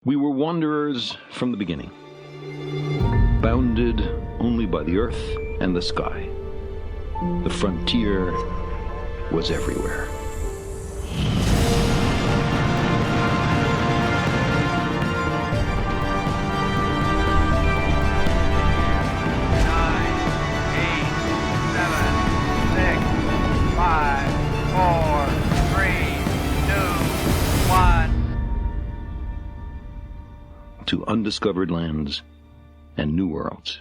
We were wanderers from the beginning, bounded only by the earth and the sky. The frontier was everywhere. To undiscovered lands and new worlds.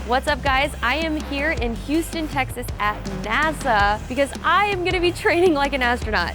What's up, guys? I am here in Houston, Texas at NASA because I am gonna be training like an astronaut.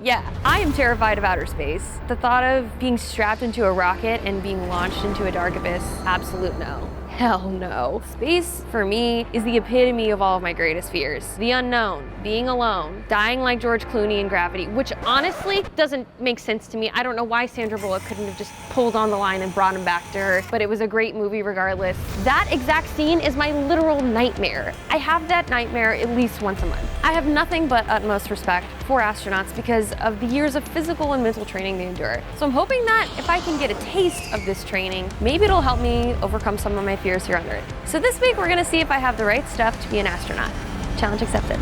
Yeah, I am terrified of outer space. The thought of being strapped into a rocket and being launched into a dark abyss, absolute no. Hell no. Space, for me, is the epitome of all of my greatest fears. The unknown, being alone, dying like George Clooney in Gravity, which honestly doesn't make sense to me. I don't know why Sandra Bullock couldn't have just pulled on the line and brought him back to her, but it was a great movie regardless. That exact scene is my literal nightmare. I have that nightmare at least once a month. I have nothing but utmost respect for astronauts because of the years of physical and mental training they endure. So I'm hoping that if I can get a taste of this training, maybe it'll help me overcome some of my fears here on Earth. So this week we're gonna see if I have the right stuff to be an astronaut. Challenge accepted.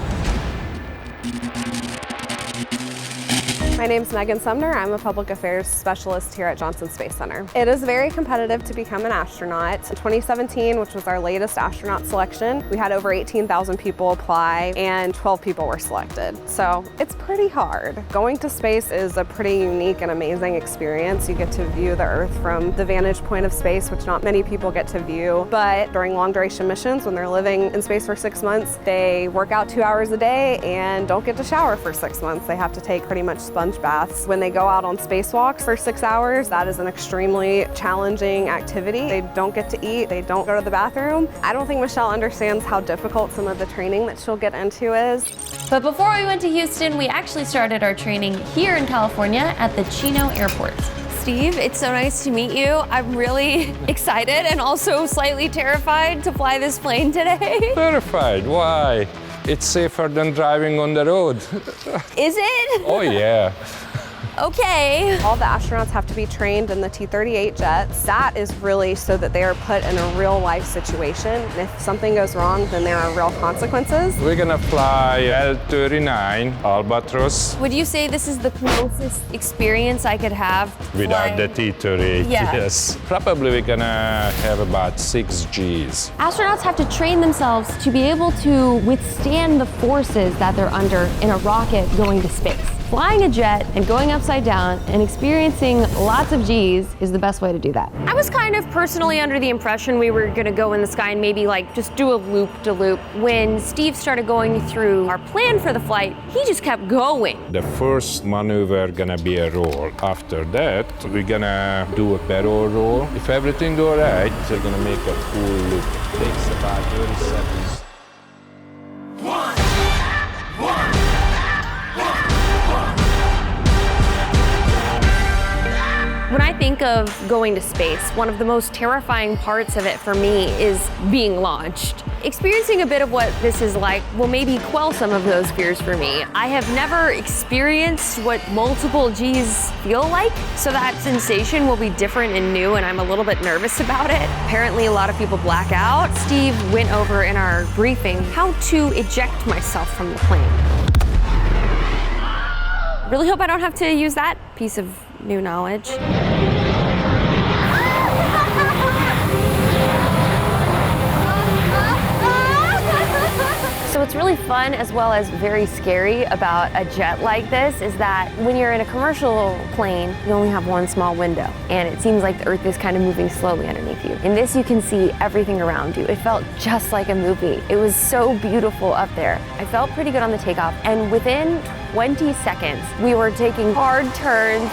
My name's Megan Sumner. I'm a public affairs specialist here at Johnson Space Center. It is very competitive to become an astronaut. In 2017, which was our latest astronaut selection, we had over 18,000 people apply and 12 people were selected. So it's pretty hard. Going to space is a pretty unique and amazing experience. You get to view the Earth from the vantage point of space, which not many people get to view. But during long duration missions, when they're living in space for 6 months, they work out 2 hours a day and don't get to shower for 6 months. They have to take pretty much sponge baths. When they go out on spacewalks for 6 hours, that is an extremely challenging activity. They don't get to eat, they don't go to the bathroom. I don't think Michelle understands how difficult some of the training that she'll get into is. But before we went to Houston, we actually started our training here in California at the Chino Airport. Steve, it's so nice to meet you. I'm really excited and also slightly terrified to fly this plane today. Terrified? Why? It's safer than driving on the road. Is it? Oh, yeah. Okay. All the astronauts have to be trained in the T-38 jets. That is really so that they are put in a real life situation. And if something goes wrong, then there are real consequences. We're gonna fly L-39 Albatros. Would you say this is the closest experience I could have Without the flying? T-38, Yeah. yes. Probably we're gonna have about 6 Gs. Astronauts have to train themselves to be able to withstand the forces that they're under in a rocket going to space. Flying a jet and going upside down and experiencing lots of G's is the best way to do that. I was kind of personally under the impression we were gonna go in the sky and maybe like just do a loop-de-loop. When Steve started going through our plan for the flight, he just kept going. The first maneuver gonna be a roll. After that, we're gonna do a barrel roll. If everything go right, we're gonna make a full loop. Takes about 30 seconds. When I think of going to space, one of the most terrifying parts of it for me is being launched. Experiencing a bit of what this is like will maybe quell some of those fears for me. I have never experienced what multiple G's feel like, so that sensation will be different and new, and I'm a little bit nervous about it. Apparently a lot of people black out. Steve went over in our briefing how to eject myself from the plane. Really hope I don't have to use that piece of new knowledge. So what's really fun as well as very scary about a jet like this is that when you're in a commercial plane, you only have one small window and it seems like the Earth is kind of moving slowly underneath you. In this you can see everything around you. It felt just like a movie. It was so beautiful up there. I felt pretty good on the takeoff and within 20 seconds we were taking hard turns.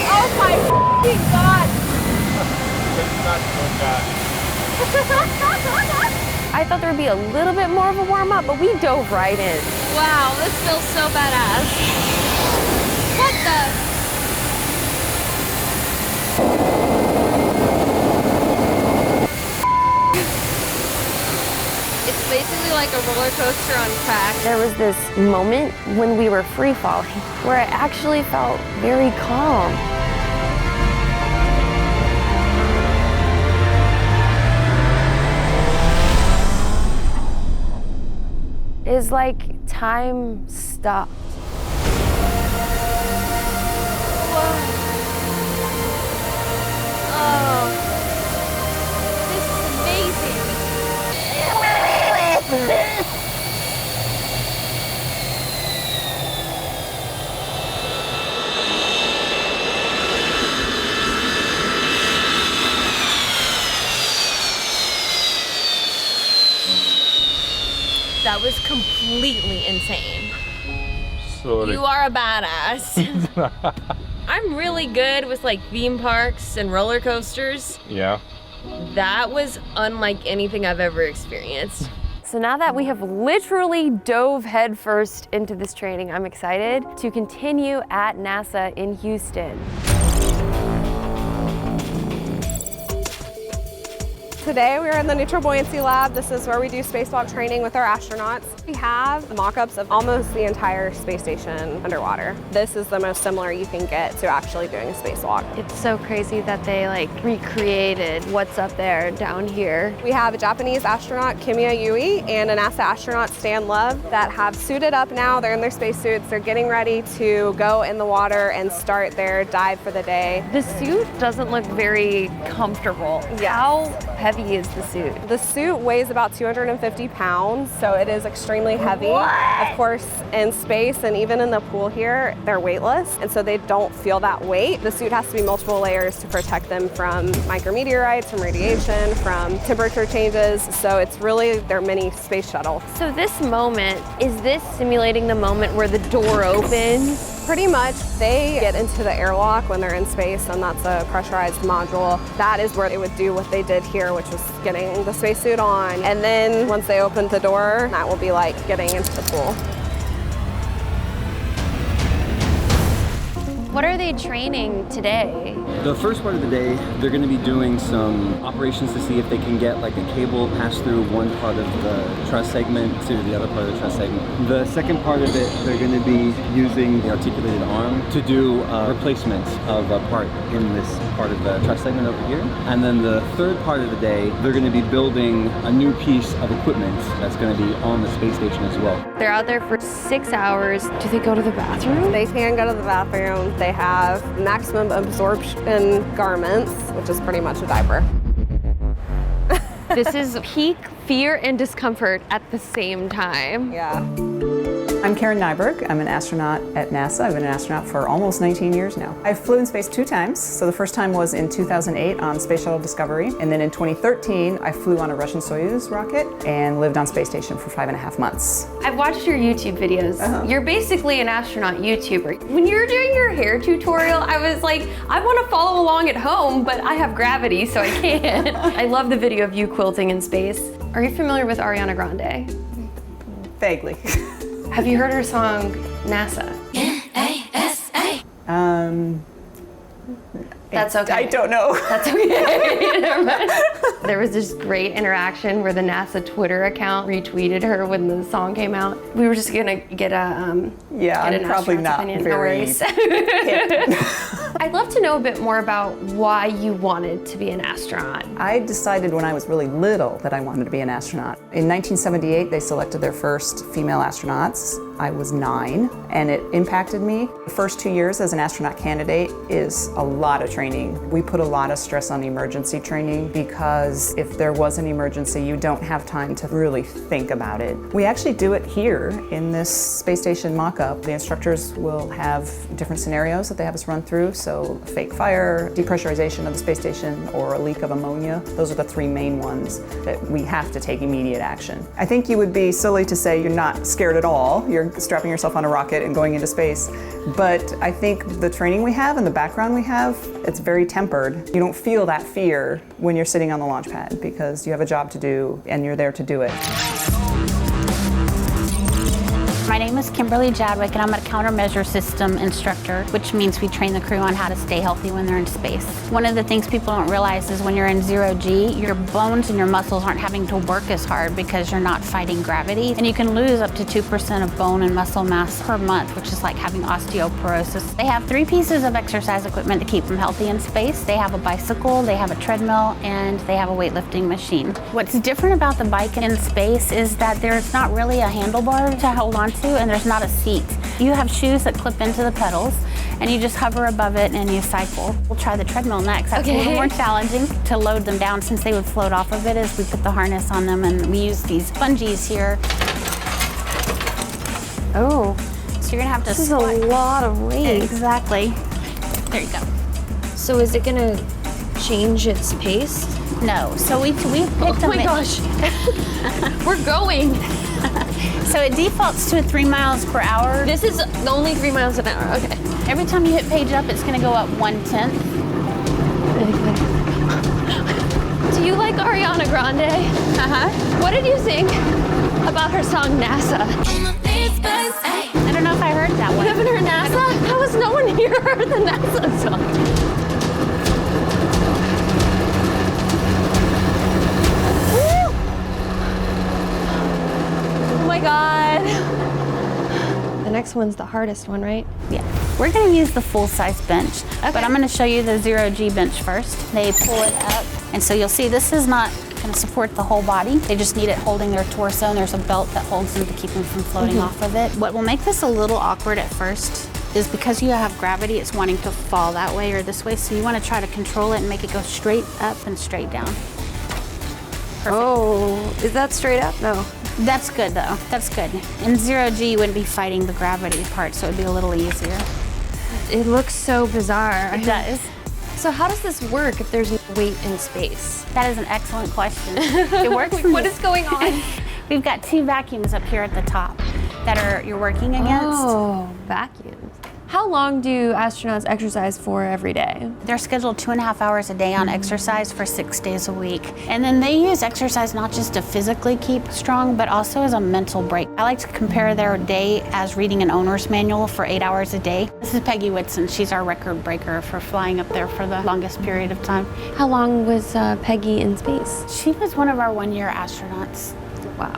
Oh my God! I thought there would be a little bit more of a warm-up, but we dove right in. Wow, this feels so badass. What the? like a roller coaster on crack. There was this moment when we were free falling where I actually felt very calm. It's like time stopped. Oh, this is amazing. That was completely insane. Sorry. You are a badass. I'm really good with like theme parks and roller coasters. Yeah. That was unlike anything I've ever experienced. So now that we have literally dove headfirst into this training, I'm excited to continue at NASA in Houston. Today we are in the Neutral Buoyancy Lab. This is where we do spacewalk training with our astronauts. We have mock-ups of almost the entire space station underwater. This is the most similar you can get to actually doing a spacewalk. It's so crazy that they like recreated what's up there down here. We have a Japanese astronaut, Kimiya Yui, and a NASA astronaut, Stan Love, that have suited up now. They're in their spacesuits. They're getting ready to go in the water and start their dive for the day. The suit doesn't look very comfortable. Yes. How heavy is the suit? The suit weighs about 250 pounds, so it is extremely heavy. Of course, in space and even in the pool here, they're weightless, and so they don't feel that weight. The suit has to be multiple layers to protect them from micrometeorites, from radiation, from temperature changes, so it's really their mini space shuttle. So this moment, is this simulating the moment where the door opens? Pretty much, they get into the airlock when they're in space, and that's a pressurized module. That is where they would do what they did here, which was getting the spacesuit on. And then once they open the door, that will be like getting into the pool. What are they training today? The first part of the day, they're going to be doing some operations to see if they can get like a cable passed through one part of the truss segment to the other part of the truss segment. The second part of it, they're going to be using the articulated arm to do replacements of a part in this part of the truss segment over here. And then the third part of the day, they're going to be building a new piece of equipment that's going to be on the space station as well. They're out there for 6 hours. Do they go to the bathroom? They can go to the bathroom. They have maximum absorption garments, which is pretty much a diaper. This is peak fear and discomfort at the same time. Yeah. I'm Karen Nyberg. I'm an astronaut at NASA. I've been an astronaut for almost 19 years now. I flew in space 2 times. So the first time was in 2008 on Space Shuttle Discovery. And then in 2013, I flew on a Russian Soyuz rocket and lived on space station for 5.5 months. I've watched your YouTube videos. You're basically an astronaut YouTuber. When you were doing your hair tutorial, I was like, I want to follow along at home, but I have gravity, so I can't. I love the video of you quilting in space. Are you familiar with Ariana Grande? Vaguely. Have you heard her song, NASA? That's okay. I don't know. That's okay. Never mind. There was this great interaction where the NASA Twitter account retweeted her when the song came out. We were just gonna get a Yeah, get I'm an probably astronaut's not opinion. very No worries. I'd love to know a bit more about why you wanted to be an astronaut. I decided when I was really little that I wanted to be an astronaut. In 1978, they selected their first female astronauts. I was 9, and it impacted me. The first 2 years as an astronaut candidate is a lot of training. We put a lot of stress on emergency training because if there was an emergency, you don't have time to really think about it. We actually do it here in this space station mock-up. The instructors will have different scenarios that they have us run through. So fake fire, depressurization of the space station, or a leak of ammonia. Those are the 3 main ones that we have to take immediate action. I think you would be silly to say you're not scared at all. You're strapping yourself on a rocket and going into space. But I think the training we have and the background we have, it's very tempered. You don't feel that fear when you're sitting on the launch pad because you have a job to do and you're there to do it. My name is Kimberly Jadwick, and I'm a countermeasure system instructor, which means we train the crew on how to stay healthy when they're in space. One of the things people don't realize is when you're in 0G, your bones and your muscles aren't having to work as hard because you're not fighting gravity. And you can lose up to 2% of bone and muscle mass per month, which is like having osteoporosis. They have 3 pieces of exercise equipment to keep them healthy in space. They have a bicycle, they have a treadmill, and they have a weightlifting machine. What's different about the bike in space is that there's not really a handlebar to hold on to, and there's not a seat. You have shoes that clip into the pedals, and you just hover above it and you cycle. We'll try the treadmill next. That's a little more challenging to load them down since they would float off of it as we put the harness on them, and we use these bungees here. Oh, So you're gonna have to this is squat. a lot of weight. Exactly. There you go. So is it gonna change its pace? No, so we picked Oh them. my gosh, we're going. So it defaults to 3 miles per hour. This is only 3 miles an hour, okay. Every time you hit page up, it's gonna go up 1/10. Do you like Ariana Grande? Uh-huh. What did you think about her song NASA? I don't know if I heard that You one. haven't heard NASA? How has no one here heard the NASA song? Woo! Oh my God. The next one's the hardest one, right? Yeah. We're gonna use the full-size bench, but I'm gonna show you the 0G bench first. They pull it up, and so you'll see this is not gonna support the whole body. They just need it holding their torso, and there's a belt that holds them to keep them from floating off of it. What will make this a little awkward at first is because you have gravity, it's wanting to fall that way or this way, so you wanna try to control it and make it go straight up and straight down. Perfect. Oh, is that straight up? No. That's good though, that's good. In 0G, you wouldn't be fighting the gravity part, so it'd be a little easier. It looks so bizarre. It does. So how does this work if there's no weight in space? That is an excellent question. It works. What is going on? We've got 2 vacuums up here at the top that you're working against. Oh, vacuums. How long do astronauts exercise for every day? They're scheduled 2.5 hours a day on exercise for 6 days a week. And then they use exercise not just to physically keep strong, but also as a mental break. I like to compare their day as reading an owner's manual for 8 hours a day. This is Peggy Whitson. She's our record breaker for flying up there for the longest period of time. How long was Peggy in space? She was one of our 1-year astronauts. Wow.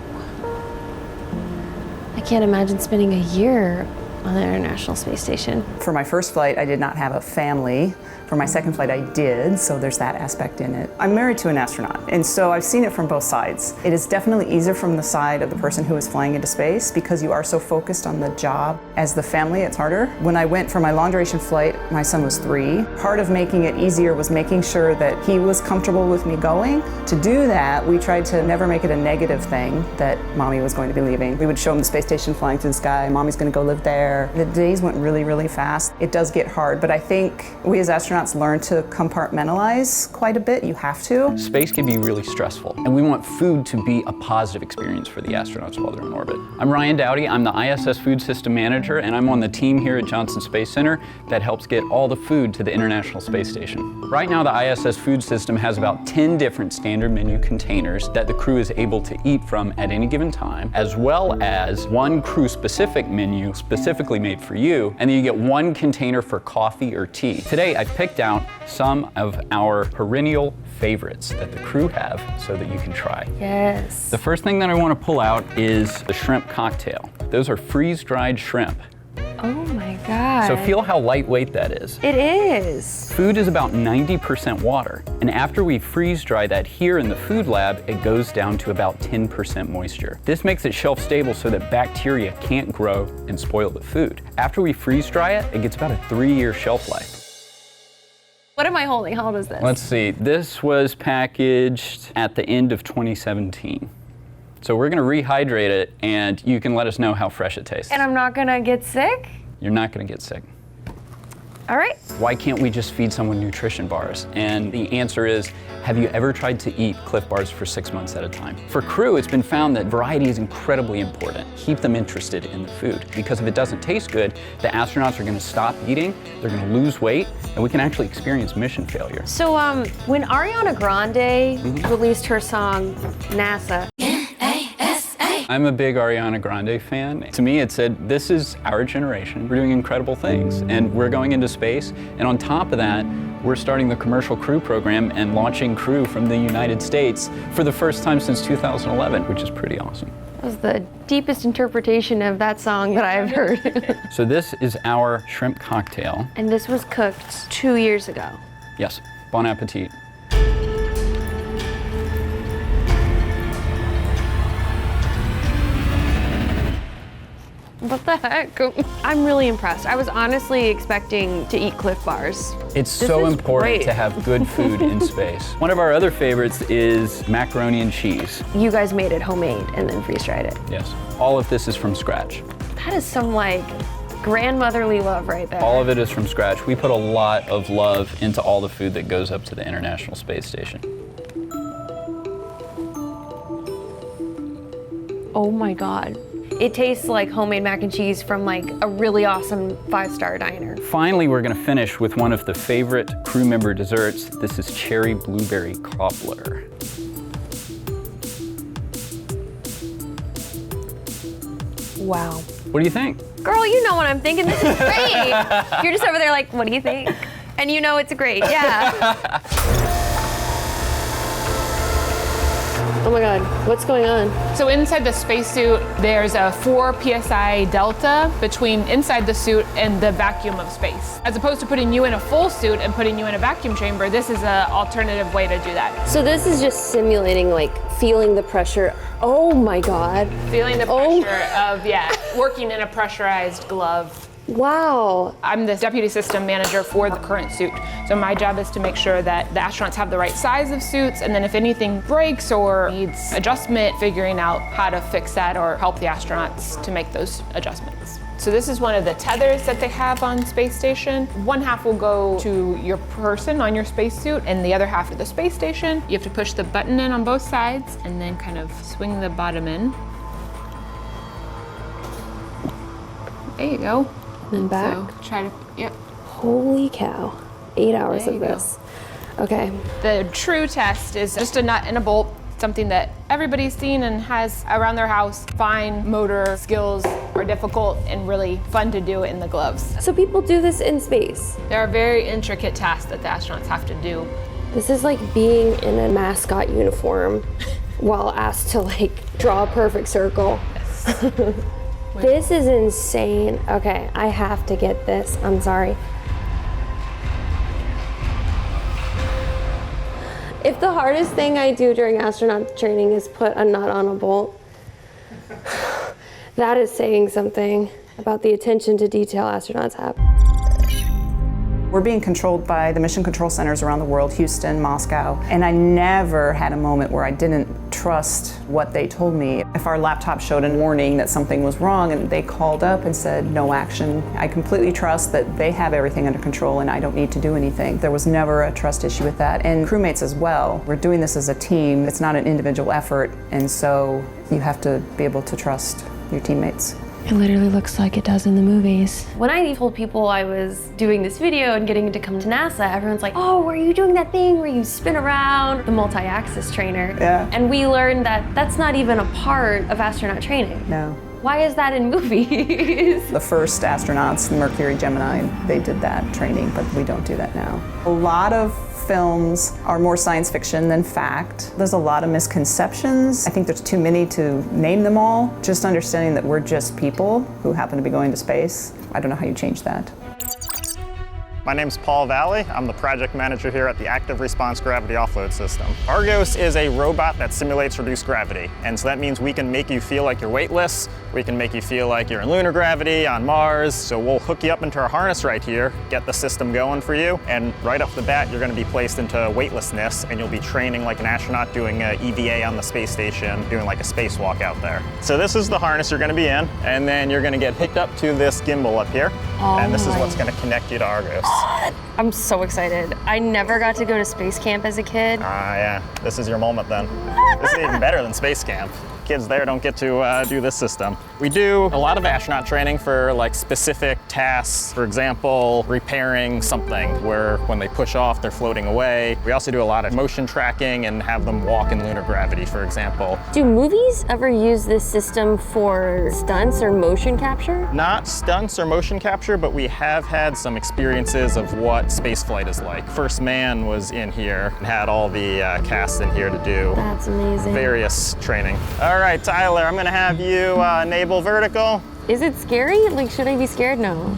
I can't imagine spending a year on the International Space Station. For my first flight, I did not have a family. For my second flight, I did, so there's that aspect in it. I'm married to an astronaut, and so I've seen it from both sides. It is definitely easier from the side of the person who is flying into space because you are so focused on the job. As the family, it's harder. When I went for my long duration flight, my son was 3. Part of making it easier was making sure that he was comfortable with me going. To do that, we tried to never make it a negative thing that mommy was going to be leaving. We would show him the space station flying through the sky, mommy's gonna go live there. The days went really, really fast. It does get hard, but I think we as astronauts learn to compartmentalize quite a bit. You have to. Space can be really stressful, and we want food to be a positive experience for the astronauts while they're in orbit. I'm Ryan Dowdy, I'm the ISS Food System Manager, and I'm on the team here at Johnson Space Center that helps get all the food to the International Space Station. Right now, the ISS Food System has about 10 different standard menu containers that the crew is able to eat from at any given time, as well as 1 crew-specific menu specifically made for you, and then you get 1 container for coffee or tea. Today, I've picked out some of our perennial favorites that the crew have so that you can try. Yes. The first thing that I want to pull out is the shrimp cocktail. Those are freeze-dried shrimp. Oh my God. So feel how lightweight that is. It is. Food is about 90% water, and after we freeze dry that here in the food lab, it goes down to about 10% moisture. This makes it shelf stable so that bacteria can't grow and spoil the food. After we freeze dry it, it gets about a 3-year shelf life. What am I holding? How old is this? Let's see, this was packaged at the end of 2017. So we're gonna rehydrate it, and you can let us know how fresh it tastes. And I'm not gonna get sick? You're not gonna get sick. All right. Why can't we just feed someone nutrition bars? And the answer is, have you ever tried to eat Clif Bars for 6 months at a time? For crew, it's been found that variety is incredibly important. Keep them interested in the food, because if it doesn't taste good, the astronauts are gonna stop eating, they're gonna lose weight, and we can actually experience mission failure. So when Ariana Grande released her song NASA, NASA, I'm a big Ariana Grande fan. To me, it said, this is our generation. We're doing incredible things, and we're going into space. And on top of that, we're starting the commercial crew program and launching crew from the United States for the first time since 2011, which is pretty awesome. That was the deepest interpretation of that song that I've heard. So this is our shrimp cocktail. And this was cooked 2 years ago. Yes, bon appetit. What the heck? I'm really impressed. I was honestly expecting to eat Cliff Bars. It's so important great. to have good food in space. One of our other favorites is macaroni and cheese. You guys made it homemade and then freeze-dried it. Yes, all of this is from scratch. That is some like grandmotherly love right there. All of it is from scratch. We put a lot of love into all the food that goes up to the International Space Station. Oh my God. It tastes like homemade mac and cheese from like a really awesome 5-star diner. Finally, we're gonna finish with one of the favorite crew member desserts. This is cherry blueberry cobbler. Wow. What do you think? Girl, you know what I'm thinking. This is great. You're just over there like, what do you think? And you know it's great, yeah. Oh my God, what's going on? So inside the spacesuit, there's a 4 psi delta between inside the suit and the vacuum of space. As opposed to putting you in a full suit and putting you in a vacuum chamber, this is an alternative way to do that. So this is just simulating like feeling the pressure. Oh my God. Feeling the pressure of, working in a pressurized glove. Wow. I'm the deputy system manager for the current suit. So my job is to make sure that the astronauts have the right size of suits, and then if anything breaks or needs adjustment, figuring out how to fix that or help the astronauts to make those adjustments. So this is one of the tethers that they have on space station. One half will go to your person on your spacesuit and the other half to the space station. You have to push the button in on both sides and then kind of swing the bottom in. There you go. And back. So try to, yep. Holy cow. 8 hours There of you go. this. Okay. The true test is just a nut and a bolt, something that everybody's seen and has around their house. Fine motor skills are difficult and really fun to do in the gloves. So people do this in space. There are very intricate tasks that the astronauts have to do. This is like being in a mascot uniform while asked to like draw a perfect circle. Yes. This is insane. Okay, I have to get this. I'm sorry. If the hardest thing I do during astronaut training is put a nut on a bolt, that is saying something about the attention to detail astronauts have. We're being controlled by the mission control centers around the world, Houston, Moscow, and I never had a moment where I didn't trust what they told me. If our laptop showed a warning that something was wrong and they called up and said no action, I completely trust that they have everything under control and I don't need to do anything. There was never a trust issue with that. And crewmates as well. We're doing this as a team. It's not an individual effort, and so you have to be able to trust your teammates. It literally looks like it does in the movies. When I told people I was doing this video and getting to come to NASA, everyone's like, oh, were you doing that thing where you spin around? The multi-axis trainer. Yeah. And we learned that that's not even a part of astronaut training. No. Why is that in movies? The first astronauts, the Mercury, Gemini, they did that training, but we don't do that now. A lot of films are more science fiction than fact. There's a lot of misconceptions. I think there's too many to name them all. Just understanding that we're just people who happen to be going to space. I don't know how you change that. My name's Paul Valley. I'm the project manager here at the Active Response Gravity Offload System. Argos is a robot that simulates reduced gravity, and so that means we can make you feel like you're weightless, we can make you feel like you're in lunar gravity, on Mars, so we'll hook you up into our harness right here, get the system going for you, and right off the bat you're going to be placed into weightlessness, and you'll be training like an astronaut doing EVA on the space station, doing like a spacewalk out there. So this is the harness you're going to be in, and then you're going to get hooked up to this gimbal up here, and this is what's going to connect you to Argos. I'm so excited. I never got to go to space camp as a kid. Yeah, this is your moment then. This is even better than space camp. kids there don't get to do this system. We do a lot of astronaut training for like specific tasks. For example, repairing something where when they push off, they're floating away. We also do a lot of motion tracking and have them walk in lunar gravity, for example. Do movies ever use this system for stunts or motion capture? Not stunts or motion capture, but we have had some experiences of what spaceflight is like. First Man was in here and had all the cast in here to do That's amazing. various training. All right, Tyler, I'm gonna have you enable vertical. Is it scary? Like, should I be scared? No.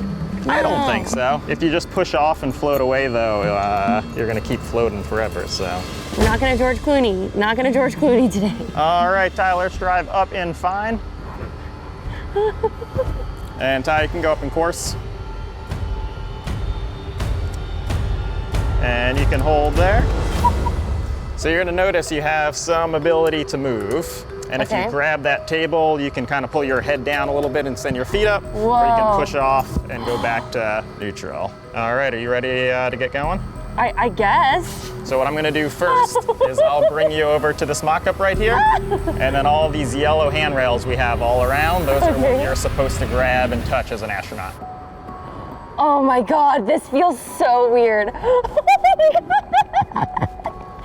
I don't think so. If you just push off and float away though, you're gonna keep floating forever, so. We're not gonna George Clooney. Not gonna George Clooney today. All right, Tyler, let's drive up in fine. And Ty, you can go up in course. And you can hold there. So you're gonna notice you have some ability to move. And if you grab that table, you can kind of pull your head down a little bit and send your feet up. Whoa. Or you can push off and go back to neutral. All right, are you ready to get going? I guess. So what I'm gonna do first is I'll bring you over to this mock-up right here. And then all these yellow handrails we have all around, those are what you're supposed to grab and touch as an astronaut. Oh my God, this feels so weird.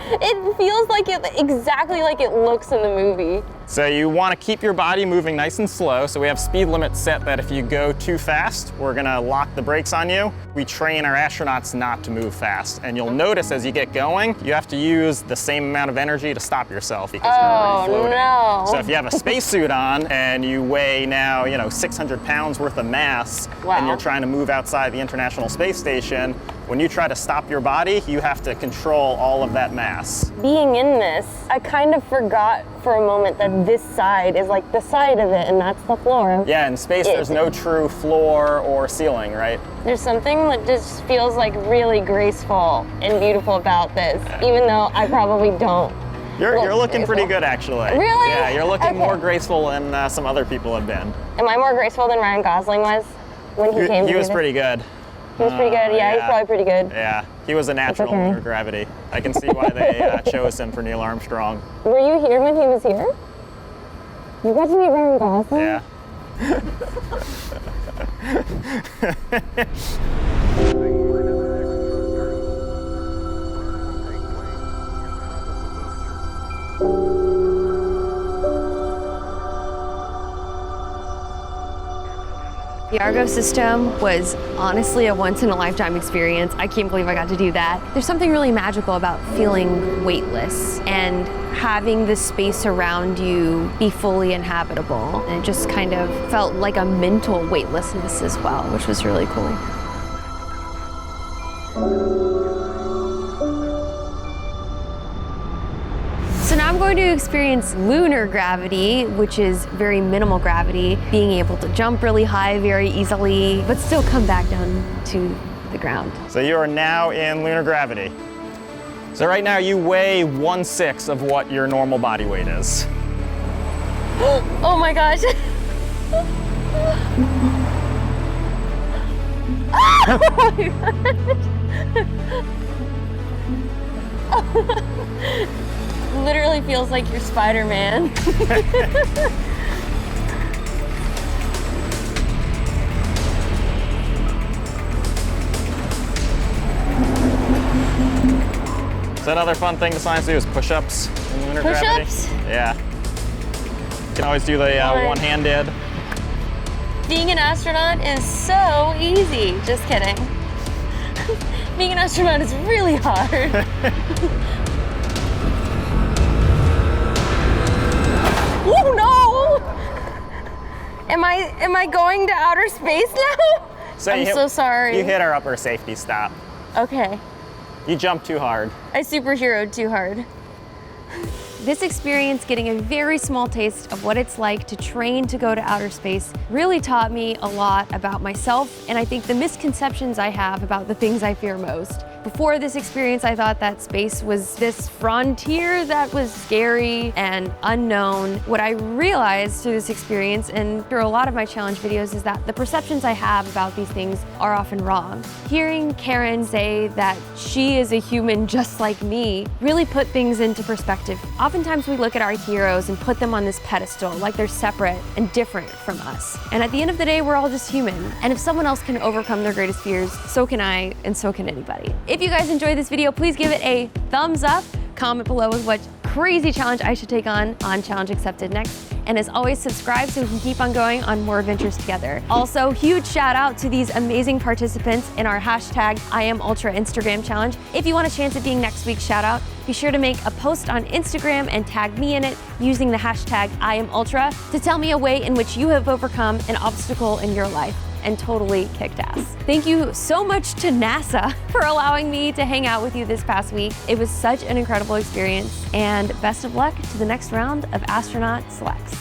It feels like exactly like it looks in the movie. So you want to keep your body moving nice and slow. So we have speed limits set that if you go too fast, we're gonna lock the brakes on you. We train our astronauts not to move fast. And you'll notice as you get going, you have to use the same amount of energy to stop yourself because you're already floating. No. So if you have a spacesuit on and you weigh now, 600 pounds worth of mass, and you're trying to move outside the International Space Station, when you try to stop your body, you have to control all of that mass. Being in this, I kind of forgot for a moment that this side is like the side of it and that's the floor. Yeah, in space there's no true floor or ceiling, right? There's something that just feels like really graceful and beautiful about this, even though I probably don't. You're looking pretty good, actually. Really? Yeah, you're looking more graceful than some other people have been. Am I more graceful than Ryan Gosling was when he came to He was do this? pretty good. He was pretty good. Yeah, he's probably pretty good. Yeah, he was a natural under gravity. I can see why they chose him for Neil Armstrong. Were you here when he was here? You got to meet Ryan Gosling? Yeah. The Argo system was honestly a once-in-a-lifetime experience. I can't believe I got to do that. There's something really magical about feeling weightless and having the space around you be fully inhabitable. And it just kind of felt like a mental weightlessness as well, which was really cool. So now I'm going to experience lunar gravity, which is very minimal gravity, being able to jump really high very easily, but still come back down to the ground. So you are now in lunar gravity. So right now you weigh 1/6 of what your normal body weight is. Oh my gosh. Oh my gosh. Literally feels like you're Spider-Man. So another fun thing the science do is push-ups in lunar gravity. Push-ups? Yeah. You can always do the one-handed. Being an astronaut is so easy. Just kidding. Being an astronaut is really hard. Oh no! Am I going to outer space now? I'm so sorry. You hit our upper safety stop. Okay. You jumped too hard. I superheroed too hard. This experience, getting a very small taste of what it's like to train to go to outer space, really taught me a lot about myself and I think the misconceptions I have about the things I fear most. Before this experience, I thought that space was this frontier that was scary and unknown. What I realized through this experience and through a lot of my challenge videos is that the perceptions I have about these things are often wrong. Hearing Karen say that she is a human just like me really put things into perspective. Often Oftentimes we look at our heroes and put them on this pedestal like they're separate and different from us. And at the end of the day, we're all just human. And if someone else can overcome their greatest fears, so can I, and so can anybody. If you guys enjoyed this video, please give it a thumbs up. Comment below with what crazy challenge I should take on Challenge Accepted next. And as always, subscribe so we can keep on going on more adventures together. Also, huge shout out to these amazing participants in our hashtag #IamUltra Instagram challenge. If you want a chance at being next week's shout out, be sure to make a post on Instagram and tag me in it using the hashtag #IamUltra to tell me a way in which you have overcome an obstacle in your life and totally kicked ass. Thank you so much to NASA for allowing me to hang out with you this past week. It was such an incredible experience, and best of luck to the next round of astronaut selects.